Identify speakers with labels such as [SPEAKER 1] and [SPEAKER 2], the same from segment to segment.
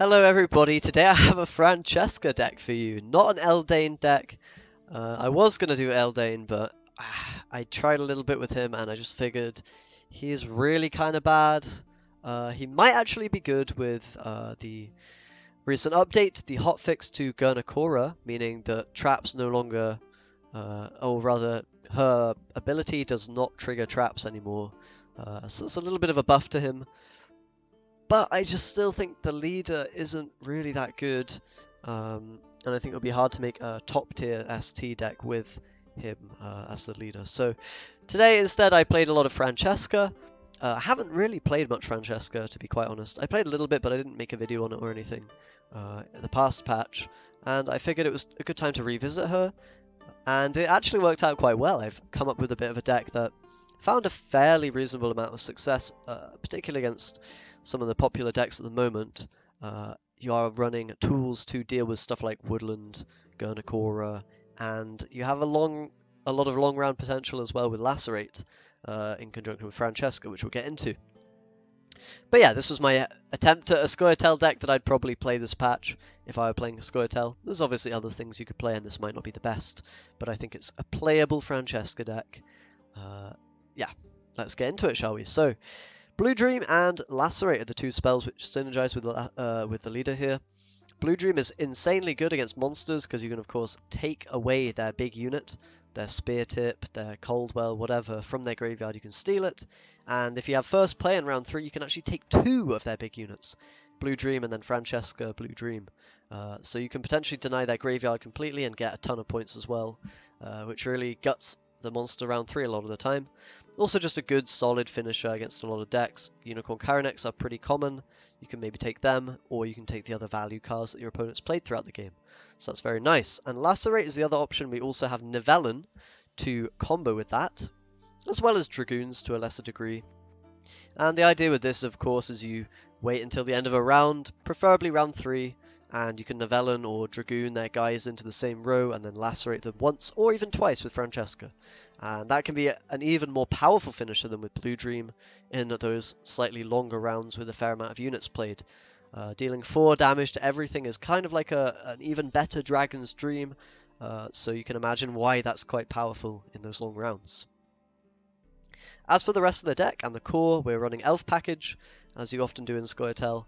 [SPEAKER 1] Hello everybody, today I have a Francesca deck for you, not an Eldain deck. I was going to do Eldain, but I tried a little bit with him and I just figured he is really kind of bad. He might actually be good with the recent update, the hotfix to Gurnakora, meaning that traps no longer, or rather her ability does not trigger traps anymore. So it's a little bit of a buff to him. But I just still think the leader isn't really that good, and I think it would be hard to make a top tier ST deck with him as the leader. So today instead I played a lot of Francesca. I haven't really played much Francesca, to be quite honest. I played a little bit, but I didn't make a video on it or anything in the past patch, and I figured it was a good time to revisit her, and it actually worked out quite well. I've come up with a bit of a deck that found a fairly reasonable amount of success, particularly against some of the popular decks at the moment. You are running tools to deal with stuff like Woodland, Gurnakora, and you have a lot of long round potential as well with Lacerate in conjunction with Francesca, which we'll get into. But yeah, this was my attempt at a Scoia'tael deck that I'd probably play this patch if I were playing Scoia'tael. There's obviously other things you could play, and this might not be the best, but I think it's a playable Francesca deck. Yeah, let's get into it, shall we? So, Blue Dream and Lacerate are the two spells which synergize with the leader here. Blue Dream is insanely good against monsters because you can of course take away their big unit, their Spear Tip, their Coldwell, whatever, from their graveyard. You can steal it, and if you have first play in round 3, you can actually take 2 of their big units, Blue Dream and then Francesca Blue Dream. So you can potentially deny their graveyard completely and get a ton of points as well, which really guts the monster round 3 a lot of the time. Also just a good solid finisher against a lot of decks. Unicorn Caranex are pretty common. You can maybe take them, or you can take the other value cards that your opponent's played throughout the game. So that's very nice. And Lacerate is the other option. We also have Nivellen to combo with that, as well as Dragoons to a lesser degree. And the idea with this, of course, is you wait until the end of a round, preferably round 3, and you can Nivellen or Dragoon their guys into the same row and then Lacerate them once or even twice with Francesca. And that can be an even more powerful finisher than with Blue Dream in those slightly longer rounds with a fair amount of units played. Dealing 4 damage to everything is kind of like an even better Dragon's Dream, so you can imagine why that's quite powerful in those long rounds. As for the rest of the deck and the core, we're running Elf Package, as you often do in Scoia'tael.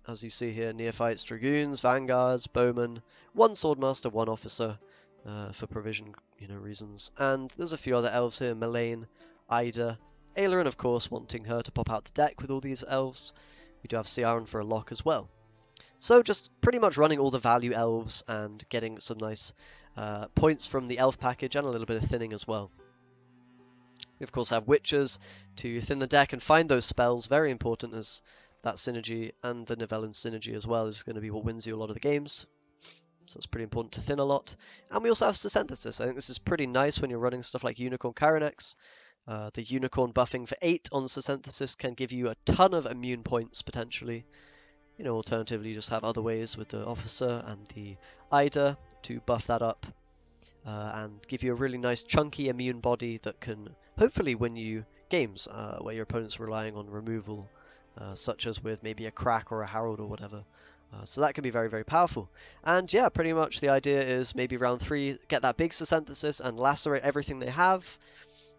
[SPEAKER 1] As you see here, Neophytes, Dragoons, Vanguards, Bowmen, 1 Swordmaster, 1 Officer, for provision reasons. And there's a few other elves here, Melaine, Ida, Eldain of course, wanting her to pop out the deck with all these elves. We do have Ciaran for a lock as well. So just pretty much running all the value elves and getting some nice points from the elf package and a little bit of thinning as well. We of course have Witches to thin the deck and find those spells, very important, as that synergy and the Nivellen synergy as well is going to be what wins you a lot of the games. So it's pretty important to thin a lot. And we also have Synthesis. I think this is pretty nice when you're running stuff like Unicorn Caranex. The Unicorn buffing for 8 on Synthesis can give you a ton of immune points potentially. Alternatively you just have other ways with the Officer and the Ida to buff that up. And give you a really nice chunky immune body that can hopefully win you games where your opponent's relying on removal. Such as with maybe a Crack or a Herald or whatever. So that can be very, very powerful. And yeah, pretty much the idea is maybe round 3, get that big Synthesis and Lacerate everything they have.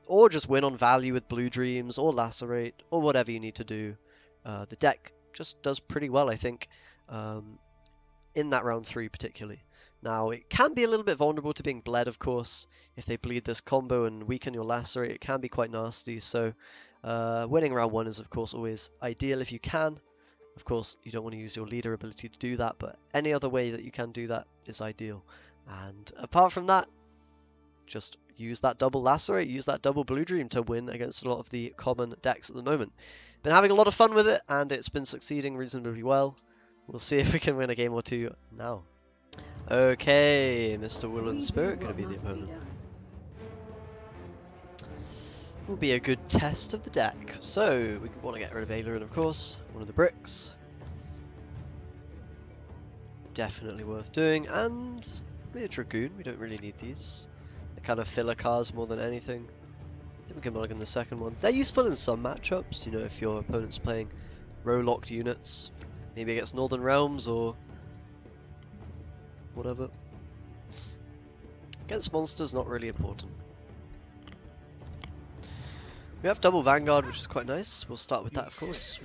[SPEAKER 1] Or just win on value with Blue Dreams or Lacerate or whatever you need to do. The deck just does pretty well, I think, in that round 3 particularly. Now, it can be a little bit vulnerable to being bled, of course. If they bleed this combo and weaken your Lacerate, it can be quite nasty. So winning round 1 is of course always ideal if you can. Of course you don't want to use your leader ability to do that, but any other way that you can do that is ideal. And apart from that, just use that double Lacerate, use that double Blue Dream to win against a lot of the common decks at the moment. Been having a lot of fun with it and it's been succeeding reasonably well. We'll see if we can win a game or 2 now. Okay, Mr. Woodland Spirit going to be the opponent. Will be a good test of the deck. So we want to get rid of Eldain, of course, one of the bricks. Definitely worth doing, and maybe a Dragoon. We don't really need these. They're kind of filler cards more than anything. I think we can mulligan the second one. They're useful in some matchups. If your opponent's playing row locked units, Maybe against Northern Realms or whatever. Against monsters, not really important. We have double Vanguard, which is quite nice. We'll start with that, of course.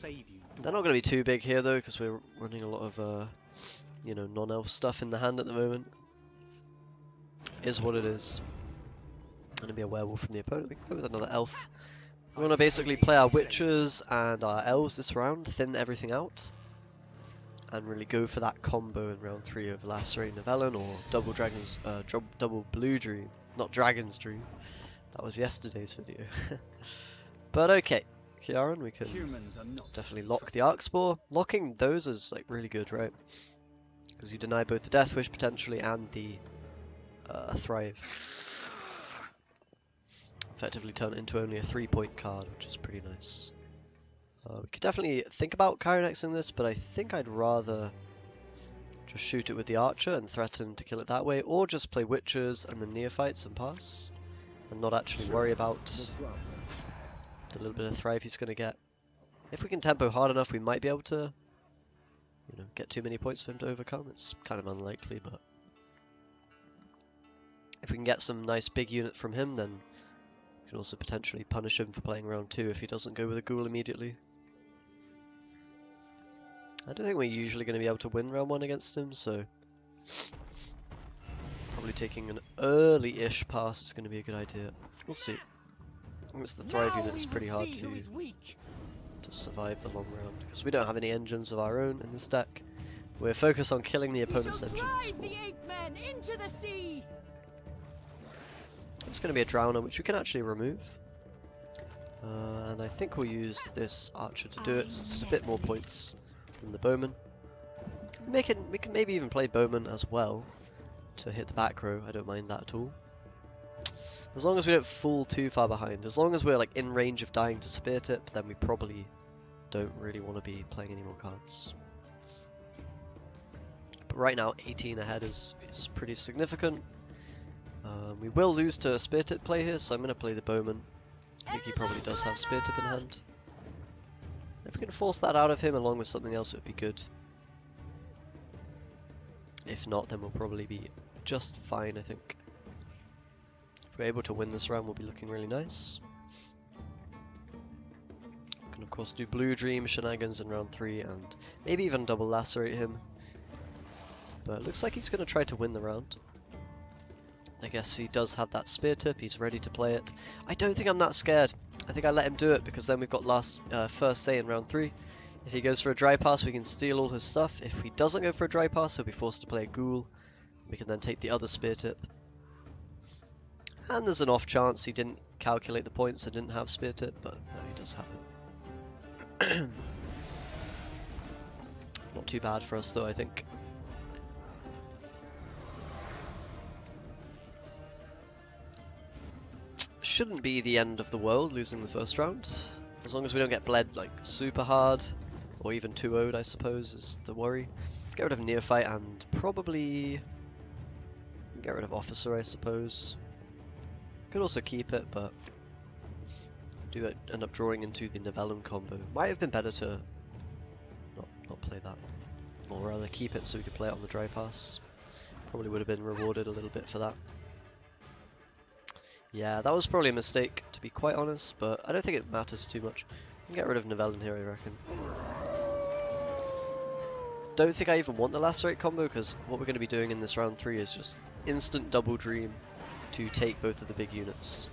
[SPEAKER 1] They're not going to be too big here, though, because we're running a lot of, you know, non-elf stuff in the hand at the moment. Is what it is. Going to be a werewolf from the opponent. We can go with another elf. We want to basically play our witches and our elves this round, thin everything out, and really go for that combo in round 3 of Lacerate Novellin or double dragons, double blue dream, not dragon's dream. That was yesterday's video. But okay, Kiaran, we can definitely lock the Arc Spore. Locking those is like really good, right? Because you deny both the Death Wish potentially and the Thrive. Effectively turn it into only a 3-point card, which is pretty nice. We could definitely think about Kyronexing this, but I think I'd rather just shoot it with the Archer and threaten to kill it that way, or just play Witches and the Neophytes and pass, and not actually worry about the little bit of Thrive he's going to get. If we can tempo hard enough, we might be able to, you know, get too many points for him to overcome. It's kind of unlikely, but if we can get some nice big unit from him, then we can also potentially punish him for playing round 2 if he doesn't go with a ghoul immediately. I don't think we're usually going to be able to win round 1 against him, so probably taking an early-ish pass is going to be a good idea. We'll see. Against the Thrive unit, it's pretty hard to survive the long round, because we don't have any engines of our own in this deck. We're focused on killing the opponent's engines. It's going to be a Drowner, which we can actually remove. And I think we'll use this Archer to do it, so it's a bit more points than the Bowman. We can maybe even play Bowman as well to hit the back row. I don't mind that at all. As long as we don't fall too far behind. As long as we're like in range of dying to Spear Tip, then we probably don't really want to be playing any more cards. But right now, 18 ahead is pretty significant. We will lose to a Spear Tip play here, so I'm going to play the Bowman. I think he probably does have Spear Tip in hand. If we can force that out of him along with something else, it would be good. If not, then we'll probably be just fine, I think. If we're able to win this round, we'll be looking really nice. We can of course do Blue Dream shenanigans in round 3 and maybe even double lacerate him. But it looks like he's going to try to win the round. I guess he does have that Spear Tip, he's ready to play it. I don't think I'm that scared. I think I let him do it because then we've got first say in round 3. If he goes for a dry pass, we can steal all his stuff. If he doesn't go for a dry pass, he'll be forced to play a ghoul. We can then take the other Spear Tip. And there's an off chance he didn't calculate the points and didn't have Spear Tip, but no, he does have it. Not too bad for us though, I think. Shouldn't be the end of the world losing the first round. As long as we don't get bled like super hard, or even 2-0'd I suppose is the worry. Get rid of Neophyte and probably get rid of Officer I suppose. Could also keep it, but do end up drawing into the Novellin combo. Might have been better to not play that, or rather keep it so we could play it on the dry pass. Probably would have been rewarded a little bit for that. Yeah, that was probably a mistake, to be quite honest, but I don't think it matters too much. We can get rid of Novellin here, I reckon. Don't think I even want the Lacerate combo, because what we're going to be doing in this round 3 is just instant double dream to take both of the big units.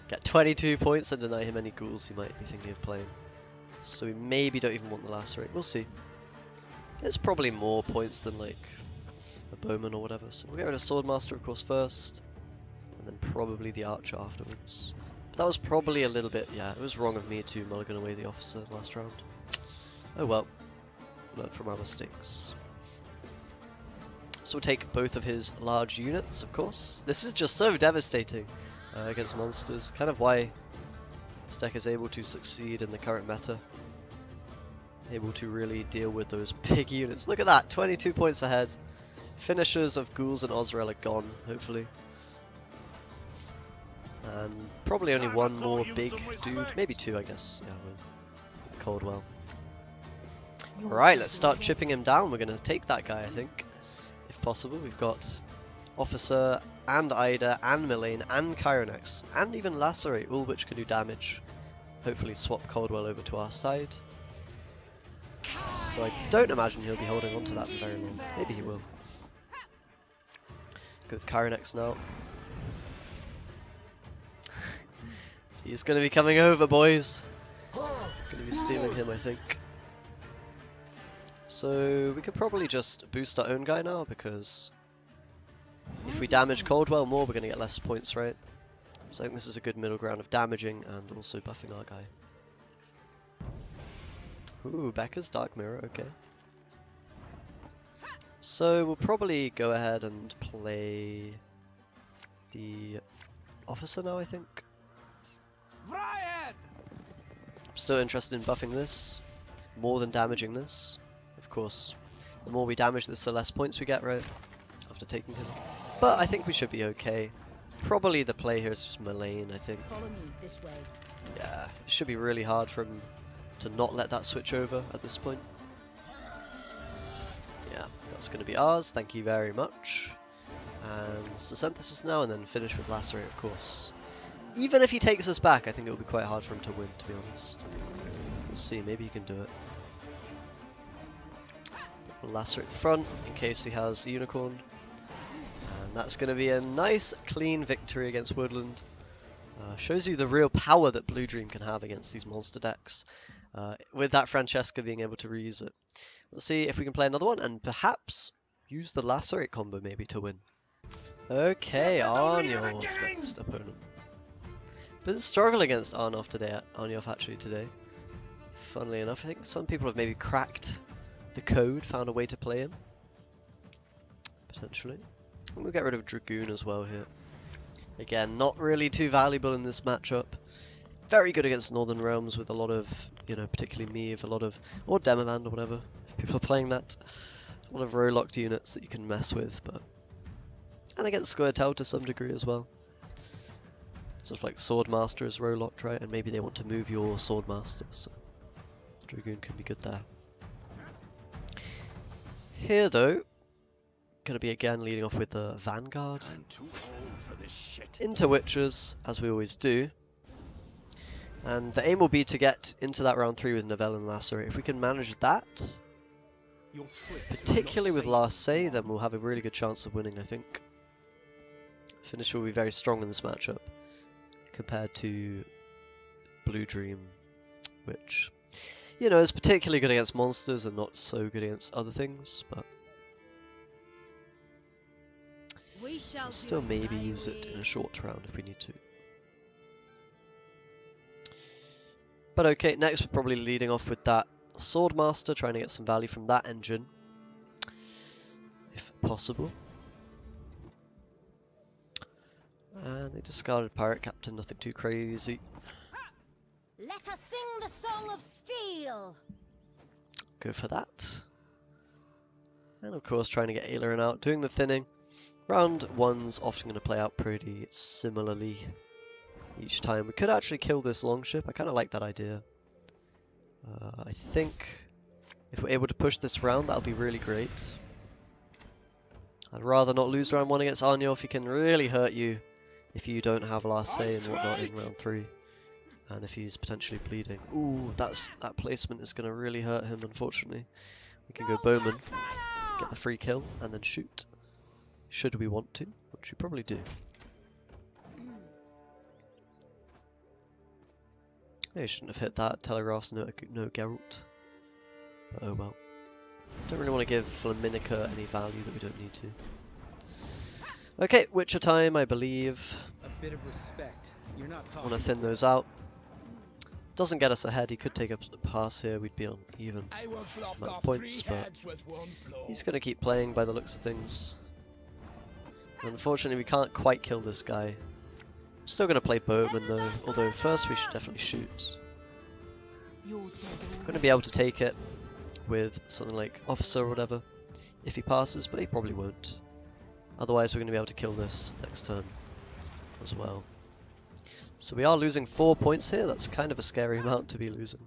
[SPEAKER 1] Get 22 points and deny him any ghouls he might be thinking of playing. So we maybe don't even want the Lacerate, we'll see. It's probably more points than like a Bowman or whatever, so we'll get rid of Swordmaster of course first. And then probably the Archer afterwards. But that was probably a little bit, yeah, it was wrong of me to mulligan away the Officer last round. Oh well, learn from our mistakes. So we'll take both of his large units, of course. This is just so devastating against monsters, kind of why this deck is able to succeed in the current meta. Able to really deal with those big units. Look at that, 22 points ahead. Finishers of Ghouls and Ozrel are gone, hopefully. And probably only one more big dude, maybe 2 I guess, yeah, with Coldwell. Alright, let's start chipping him down. We're going to take that guy, I think. If possible. We've got Officer and Ida and Milane and Chironex and even Lacerate, all which can do damage. Hopefully swap Caldwell over to our side. So I don't imagine he'll be holding on to that for very long. Maybe he will. Go with Chironex now. He's going to be coming over, boys. Going to be stealing him, I think. So we could probably just boost our own guy now, because if we damage Caldwell more, we're going to get less points, right? So I think this is a good middle ground of damaging and also buffing our guy. Ooh, Becca's Dark Mirror, okay. So we'll probably go ahead and play the Officer now, I think. I'm still interested in buffing this more than damaging this. Of course, the more we damage this, the less points we get, right? After taking him. But I think we should be okay. Probably the play here is just Milane, I think.
[SPEAKER 2] Follow me this way.
[SPEAKER 1] Yeah, it should be really hard for him to not let that switch over at this point. Yeah, that's going to be ours, thank you very much. And Synthesis now, and then finish with Lacerate, of course. Even if he takes us back, I think it will be quite hard for him to win, to be honest. We'll see, maybe he can do it. We'll Lacerate the front, in case he has a Unicorn. And that's going to be a nice, clean victory against Woodland. Shows you the real power that Blue Dream can have against these monster decks. With that Francesca being able to reuse it. Let's see if we can play another one, and perhaps use the Lacerate combo maybe to win. Okay, Arnulf next opponent. Been struggling against Arnulf actually today. Funnily enough, I think some people have maybe cracked the code, found a way to play him. Potentially. And we'll get rid of Dragoon as well here. Again, not really too valuable in this matchup. Very good against Northern Realms with a lot of, you know, particularly me, with a lot of, or Demoband or whatever, if people are playing that. A lot of row-locked units that you can mess with, but... And against Squirtle to some degree as well. Sort of like Swordmaster is row-locked, right? And maybe they want to move your Swordmaster, so Dragoon can be good there. Here though, gonna be again leading off with the Vanguard. Into Witches, as we always do. And the aim will be to get into that round 3 with Novell and Lacerate. If we can manage that, particularly with Last Say, then we'll have a really good chance of winning, I think. Finish will be very strong in this matchup, compared to Blue Dream, which, you know, is particularly good against monsters and not so good against other things, but we'll still maybe use it in a short round if we need to. But okay, next we're probably leading off with that Swordmaster, trying to get some value from that engine, if possible. And they discarded Pirate Captain, nothing too crazy.
[SPEAKER 2] Let us sing the song of steel.
[SPEAKER 1] Go for that. And of course trying to get Eldain out, doing the thinning. Round 1's often going to play out pretty similarly each time. We could actually kill this longship, I kind of like that idea. I think if we're able to push this round, that'll be really great. I'd rather not lose round 1 against Arnulf. He can really hurt you if you don't have Last Say and whatnot in round 3. And if he's potentially bleeding. Ooh, that placement is going to really hurt him, unfortunately. We can go Bowman, get the free kill, and then shoot. Should we want to, which we probably do. Maybe shouldn't have hit that. Telegraph's no Geralt. But oh well. Don't really want to give Flaminica any value that we don't need to. Okay, Witcher time, I believe.
[SPEAKER 3] A bit of respect. You're not
[SPEAKER 1] want to thin those out. Doesn't get us ahead. He could take up the pass here. We'd be on even amount of points, but he's going to keep playing by the looks of things. Unfortunately, we can't quite kill this guy. I'm still going to play Bowman though, although first we should definitely shoot. I'm going to be able to take it with something like Officer or whatever, if he passes, but he probably won't. Otherwise we're going to be able to kill this next turn as well. So we are losing 4 points here. That's kind of a scary amount to be losing.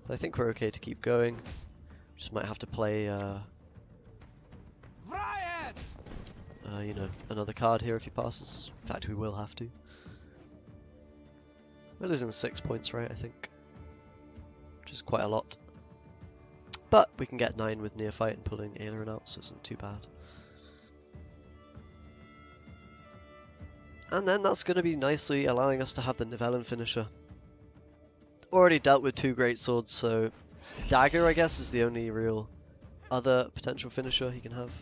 [SPEAKER 1] But I think we're okay to keep going. Just might have to play, you know, another card here if he passes. In fact, we will have to. We're losing 6 points, right, I think. Which is quite a lot. But we can get 9 with Neophyte and pulling Eldain out, so it's not too bad. And then that's going to be nicely allowing us to have the Nivellen finisher. Already dealt with 2 greatswords, so Dagger, I guess, is the only real other potential finisher he can have.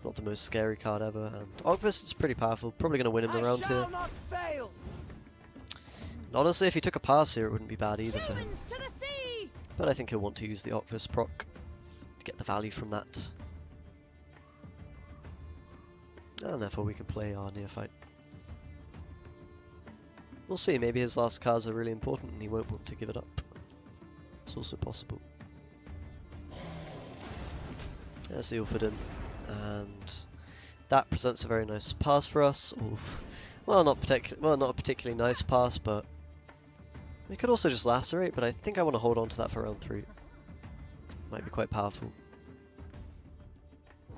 [SPEAKER 1] Not the most scary card ever, and Ogfist is pretty powerful. Probably going to win him the round here. And honestly, if he took a pass here, it wouldn't be bad either for him. But I think he'll want to use the Ogfist proc to get the value from that. And therefore we can play our Neophyte. We'll see, maybe his last cards are really important and he won't want to give it up. It's also possible. There's the Ilford, and that presents a very nice pass for us. Oof. Well, not a particularly nice pass, but we could also just lacerate. But I think I want to hold on to that for round 3. Might be quite powerful.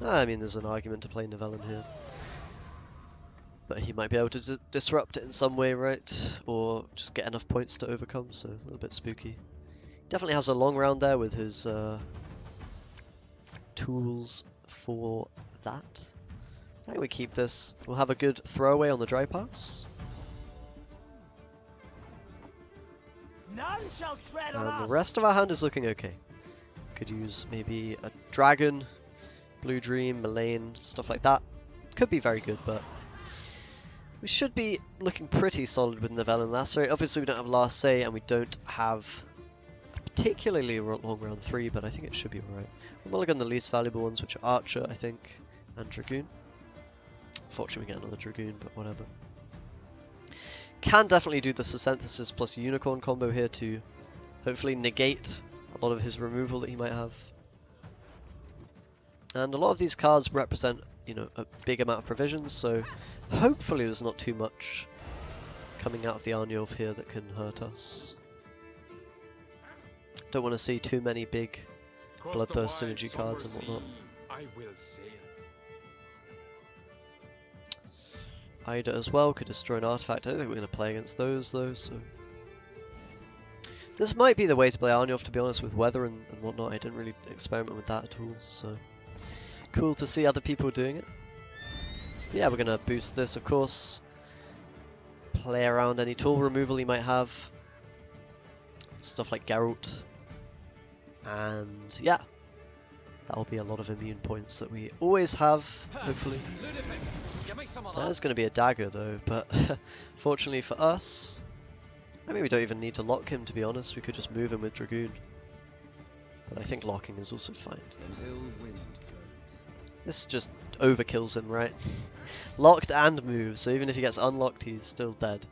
[SPEAKER 1] I mean, there's an argument to play Nivellen here, but he might be able to disrupt it in some way, right? Or just get enough points to overcome. So a little bit spooky. Definitely has a long round there with his tools for that. I think we keep this. We'll have a good throwaway on the dry pass.
[SPEAKER 4] None shall tread on
[SPEAKER 1] And
[SPEAKER 4] us.
[SPEAKER 1] the rest of our hand is looking okay. Could use maybe a dragon, blue dream, Malane, stuff like that. Could be very good, but we should be looking pretty solid with Nivellen and Lacerate. Obviously we don't have Last Say and we don't have particularly long round 3, but I think it should be alright. We'll mulligan the least valuable ones, which are Archer, I think, and Dragoon. Unfortunately we get another Dragoon, but whatever. Can definitely do the Synthesis plus Unicorn combo here to hopefully negate a lot of his removal that he might have. And a lot of these cards represent, you know, a big amount of provisions, so hopefully there's not too much coming out of the Arnyov here that can hurt us. Don't want to see too many big Bloodthirst synergy cards and whatnot.
[SPEAKER 5] I will sail.
[SPEAKER 1] Ida as well could destroy an artifact. I don't think we're going to play against those though, so this might be the way to play Arnyov, to be honest, with weather and whatnot. I didn't really experiment with that at all, so cool to see other people doing it. Yeah, we're going to boost this, of course. Play around any tool removal he might have. Stuff like Geralt. And yeah, that'll be a lot of immune points that we always have, hopefully. There's going to be a dagger though, but fortunately for us, I mean, we don't even need to lock him, to be honest. We could just move him with Dragoon. But I think locking is also fine. This just overkills him, right? Locked and moved, so even if he gets unlocked, he's still dead.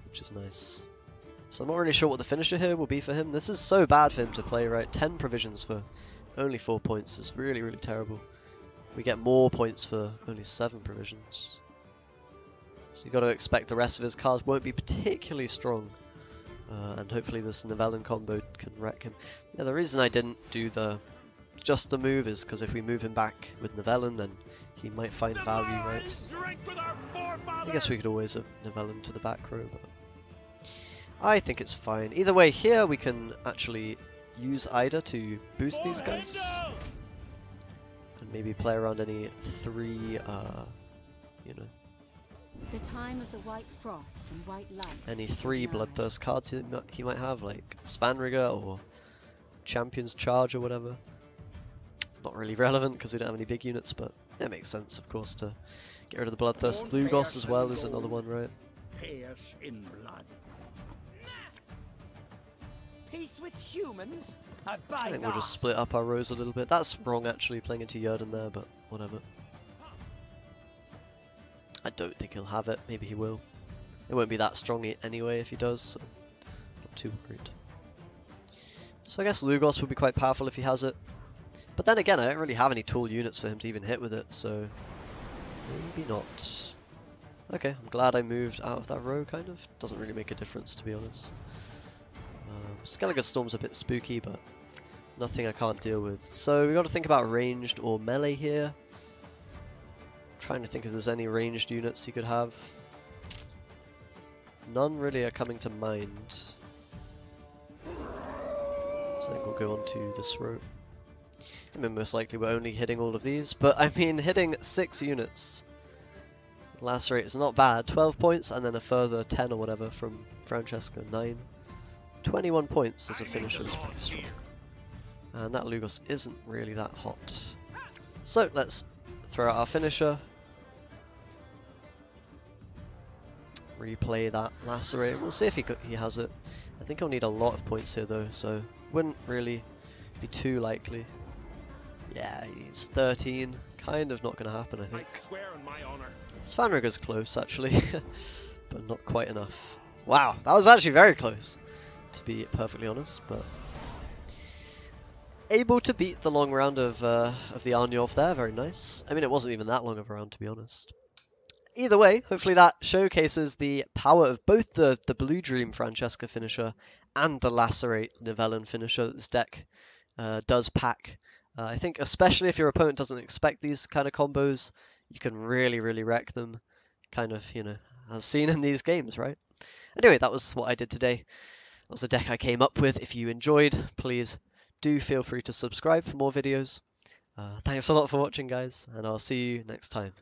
[SPEAKER 1] Which is nice. So I'm not really sure what the finisher here will be for him. This is so bad for him to play, right? 10 provisions for only 4 points is really, really terrible. We get more points for only 7 provisions. So you've got to expect the rest of his cards won't be particularly strong. And hopefully this Nivellen combo can wreck him. Yeah, the reason I didn't do just the move is because if we move him back with Nivellen, then he might find value, right? I guess we could always have Nivellen to the back row, but I think it's fine. Either way, here we can actually use Ida to boost these guys. And maybe play around any 3, you know,
[SPEAKER 2] The time of the white frost and white light.
[SPEAKER 1] any 3 Bloodthirst cards he might have, like Svanrigger or Champion's Charge or whatever. Not really relevant because we don't have any big units, but it makes sense, of course, to get rid of the Bloodthirst. Lugos as well is another one, right?
[SPEAKER 4] Pierce in blood. Peace with humans?
[SPEAKER 1] I think we'll just split up our rows a little bit. That's wrong, actually, playing into Yerden there, but whatever. I don't think he'll have it. Maybe he will. It won't be that strong anyway if he does, so not too worried. So I guess Lugos would be quite powerful if he has it. But then again, I don't really have any tool units for him to even hit with it, so maybe not. Okay, I'm glad I moved out of that row, kind of. Doesn't really make a difference, to be honest. Skellige Storm's a bit spooky, but Nothing I can't deal with. So we got to think about ranged or melee here. Trying to think if there's any ranged units you could have. None really are coming to mind. So I think we'll go on to this row. I mean, most likely we're only hitting all of these, but I mean, hitting 6 units. Lacerate is not bad. 12 points and then a further 10 or whatever from Francesca. 9. 21 points as a finisher is pretty strong. And that Lugos isn't really that hot. So let's throw out our finisher. Replay that Lacerate. We'll see if he has it. I think I'll need a lot of points here though, so wouldn't really be too likely. Yeah, he's 13. Kind of not going to happen, I think.
[SPEAKER 4] I swear on my honor.
[SPEAKER 1] Svanrigger's close, actually, but not quite enough. Wow, that was actually very close, to be perfectly honest, but able to beat the long round of the Arnulf there, very nice. I mean, it wasn't even that long of a round, to be honest. Either way, hopefully that showcases the power of both the Blue Dream Francesca finisher and the Lacerate Nivellen finisher that this deck does pack. I think especially if your opponent doesn't expect these kind of combos, you can really, really wreck them, kind of, you know, as seen in these games, right? Anyway, that was what I did today. That was the deck I came up with. If you enjoyed, please do feel free to subscribe for more videos. Thanks a lot for watching, guys, and I'll see you next time.